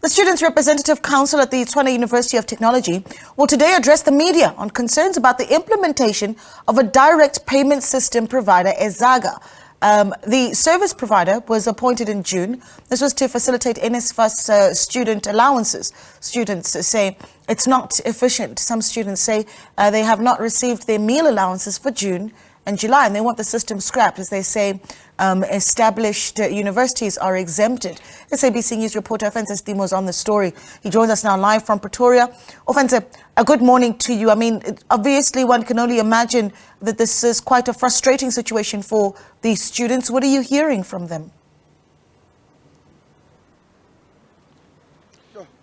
The Students' Representative Council at the Tshwane University of Technology will today address the media on concerns about the implementation of a direct payment system provider, EZAGA. The service provider was appointed in June. This was to facilitate NSFAS student allowances. Students say it's not efficient. Some students say they have not received their meal allowances for June and July, and they want the system scrapped, as they say established universities are exempted. SABC News reporter Ofentse Setimo is on the story. He joins us now live from Pretoria. Ofentse, a good morning to you. I mean, obviously one can only imagine that this is quite a frustrating situation for these students. What are you hearing from them?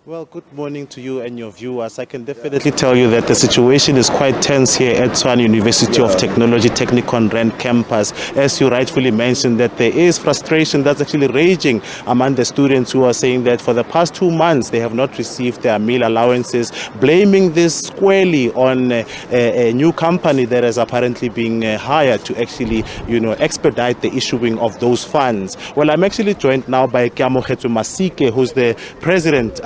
Well, good morning to you and your viewers. I can definitely tell you that the situation is quite tense here at Tshwane University of Technology Technikon Rand campus. As you rightfully mentioned, that there is frustration that's actually raging among the students who are saying that for the past 2 months they have not received their meal allowances, blaming this squarely on a new company that is apparently being hired to actually, expedite the issuing of those funds. Well, I'm actually joined now by Tshwane, who's the president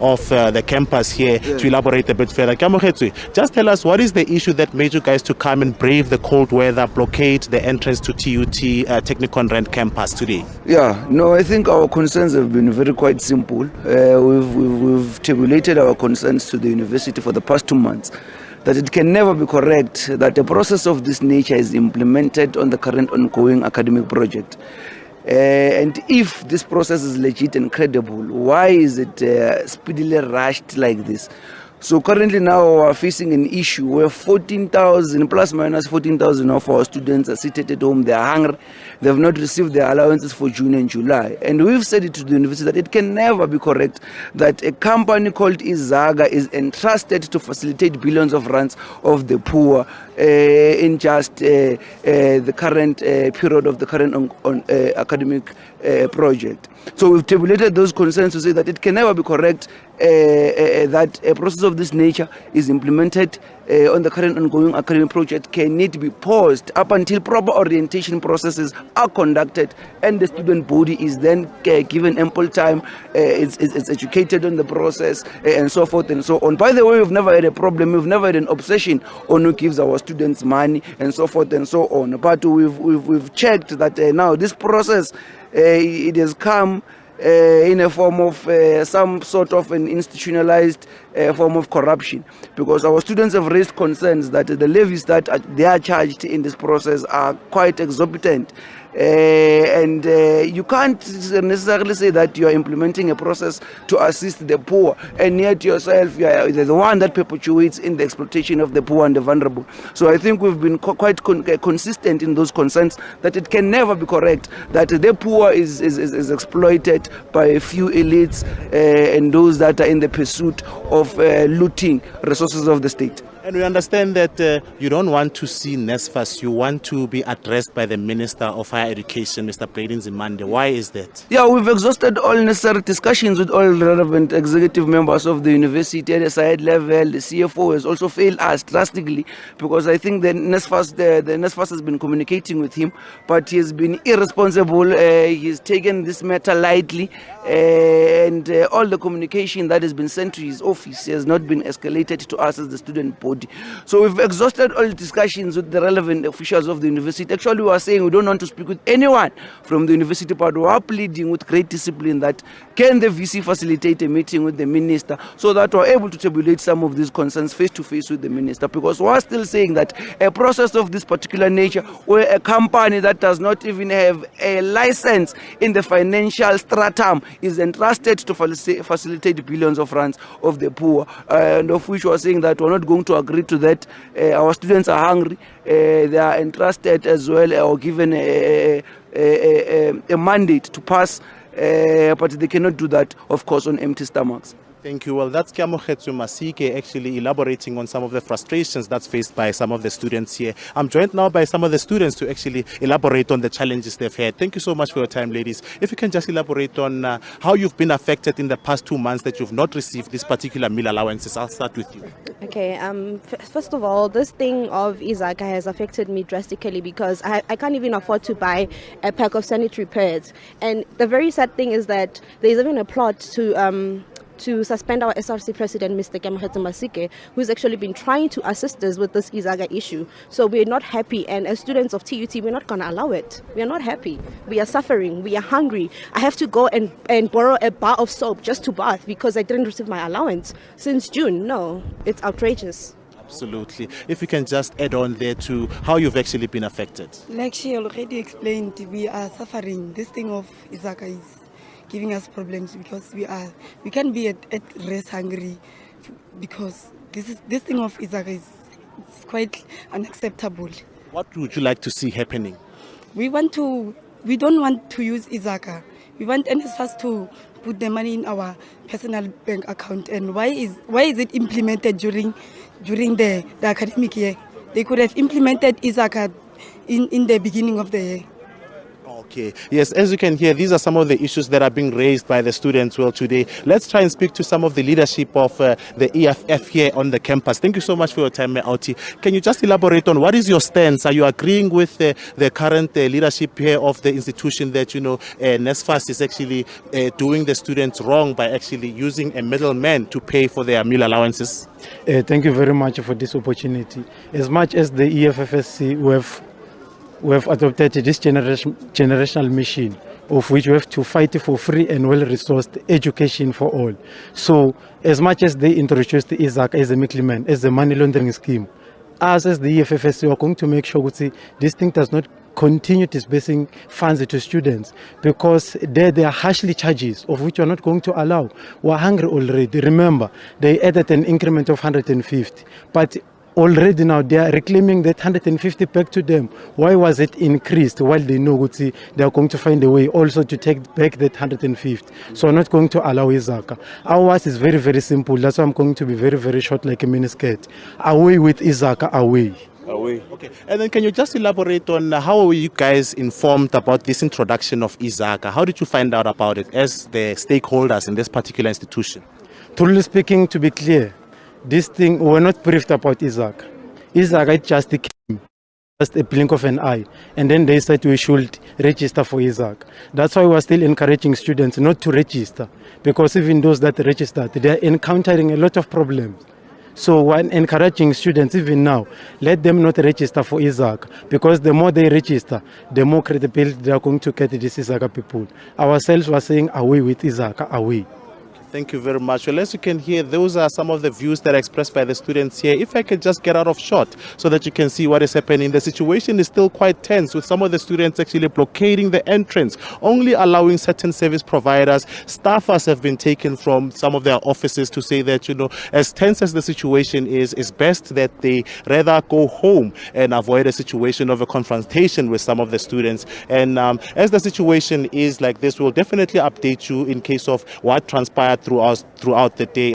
of the campus here to elaborate a bit further. Just tell us, what is the issue that made you guys to come and brave the cold weather, blockade the entrance to TUT Technikon Rand campus today? I think our concerns have been quite simple. We've tabulated our concerns to the university for the past 2 months, that it can never be correct that a process of this nature is implemented on the current ongoing academic project. And if this process is legit and credible, why is it speedily rushed like this? So currently now we are facing an issue where 14,000 plus minus 14,000 of our students are seated at home. They are hungry. They have not received their allowances for June and July. And we've said it to the university that it can never be correct that a company called EZAGA is entrusted to facilitate billions of rands of the poor in just the current period of the current academic project. So we've tabulated those concerns to say that it can never be correct that a process of this nature is implemented on the current ongoing academic project, can need to be paused up until proper orientation processes are conducted and the student body is then given ample time, it's educated on the process and so forth and so on. By the way, we've never had a problem, we've never had an obsession on who gives our students money and so forth and so on. But we've checked that now this process, it has come in a form of some sort of an institutionalized form of corruption, because our students have raised concerns that the levies that they are charged in this process are quite exorbitant. And you can't necessarily say that you are implementing a process to assist the poor, and yet yourself you are the one that perpetuates in the exploitation of the poor and the vulnerable. So I think we've been quite consistent in those concerns that it can never be correct that the poor is exploited by a few elites and those that are in the pursuit of looting resources of the state. And we understand that you don't want to see NSFAS, you want to be addressed by the Minister of Higher Education, Mr. Braden Zimande. Why is that? We've exhausted all necessary discussions with all relevant executive members of the university at the side level. The CFO has also failed us drastically, because I think the NSFAS has been communicating with him, but he has been irresponsible. He's taken this matter lightly, and all the communication that has been sent to his office has not been escalated to us as the student body. So we've exhausted all discussions with the relevant officials of the university. Actually, we are saying we don't want to speak with anyone from the university, but we are pleading with great discipline that can the VC facilitate a meeting with the minister so that we're able to tabulate some of these concerns face to face with the minister, because we're still saying that a process of this particular nature, where a company that does not even have a license in the financial stratum is entrusted to facilitate billions of rands of the poor, and of which we're saying that we're not going to agree to that. Our students are hungry. They are entrusted as well, or given a mandate to pass, but they cannot do that, of course, on empty stomachs. Thank you. Well, that's Tshwane actually elaborating on some of the frustrations that's faced by some of the students here. I'm joined now by some of the students to actually elaborate on the challenges they've had. Thank you so much for your time, ladies. If you can just elaborate on how you've been affected in the past 2 months that you've not received this particular meal allowances. I'll start with you. Okay. First of all, this thing of EZAGA has affected me drastically, because I can't even afford to buy a pack of sanitary pads. And the very sad thing is that there's even a plot to to suspend our SRC president, Mr. Masike, who's actually been trying to assist us with this EZAGA issue. So we're not happy, and as students of TUT, we're not going to allow it. We are not happy. We are suffering. We are hungry. I have to go and borrow a bar of soap just to bath because I didn't receive my allowance since June. No, it's outrageous. Absolutely. If you can just add on there to how you've actually been affected. Like she already explained, we are suffering. This thing of EZAGA is giving us problems because we can't be at rest hungry because this thing of EZAGA is quite unacceptable. What would you like to see happening? We don't want to use EZAGA. We want NSFAS to put the money in our personal bank account. And why is it implemented during the academic year? They could have implemented EZAGA in the beginning of the year. Okay. Yes, as you can hear, these are some of the issues that are being raised by the students well today. Let's try and speak to some of the leadership of the EFF here on the campus. Thank you so much for your time, Auti. Can you just elaborate on what is your stance? Are you agreeing with the current leadership here of the institution that, NSFAS is actually doing the students wrong by actually using a middleman to pay for their meal allowances? Thank you very much for this opportunity. As much as the EFFSC we have adopted this generational mission of which we have to fight for free and well-resourced education for all. So as much as they introduced the EZAGA as a middleman, as a money laundering scheme, us as the EFFSC are going to make sure that this thing does not continue disbursing funds to students because there are harshly charges of which we are not going to allow. We are hungry already. Remember, they added an increment of 150, but already now they are reclaiming that 150 back to them. Why was it increased while they know they are going to find a way also to take back that 150? So I'm not going to allow EZAGA. Ours is very, very simple. That's why I'm going to be very, very short like a miniskirt. Away with EZAGA, away. Okay, and then can you just elaborate on how were you guys informed about this introduction of EZAGA? How did you find out about it as the stakeholders in this particular institution? Truly speaking, to be clear, this thing, we're not briefed about EZAGA. EZAGA just came, just a blink of an eye, and then they said we should register for EZAGA. That's why we're still encouraging students not to register, because even those that registered, they're encountering a lot of problems. So we're encouraging students even now, let them not register for EZAGA, because the more they register, the more credibility they are going to get these EZAGA people. Ourselves were saying away with EZAGA, away. Thank you very much. Well, as you can hear, those are some of the views that are expressed by the students here. If I could just get out of shot so that you can see what is happening. The situation is still quite tense with some of the students actually blockading the entrance, only allowing certain service providers. Staffers have been taken from some of their offices to say that, as tense as the situation is, it's best that they rather go home and avoid a situation of a confrontation with some of the students. And as the situation is like this, we'll definitely update you in case of what transpired throughout the day.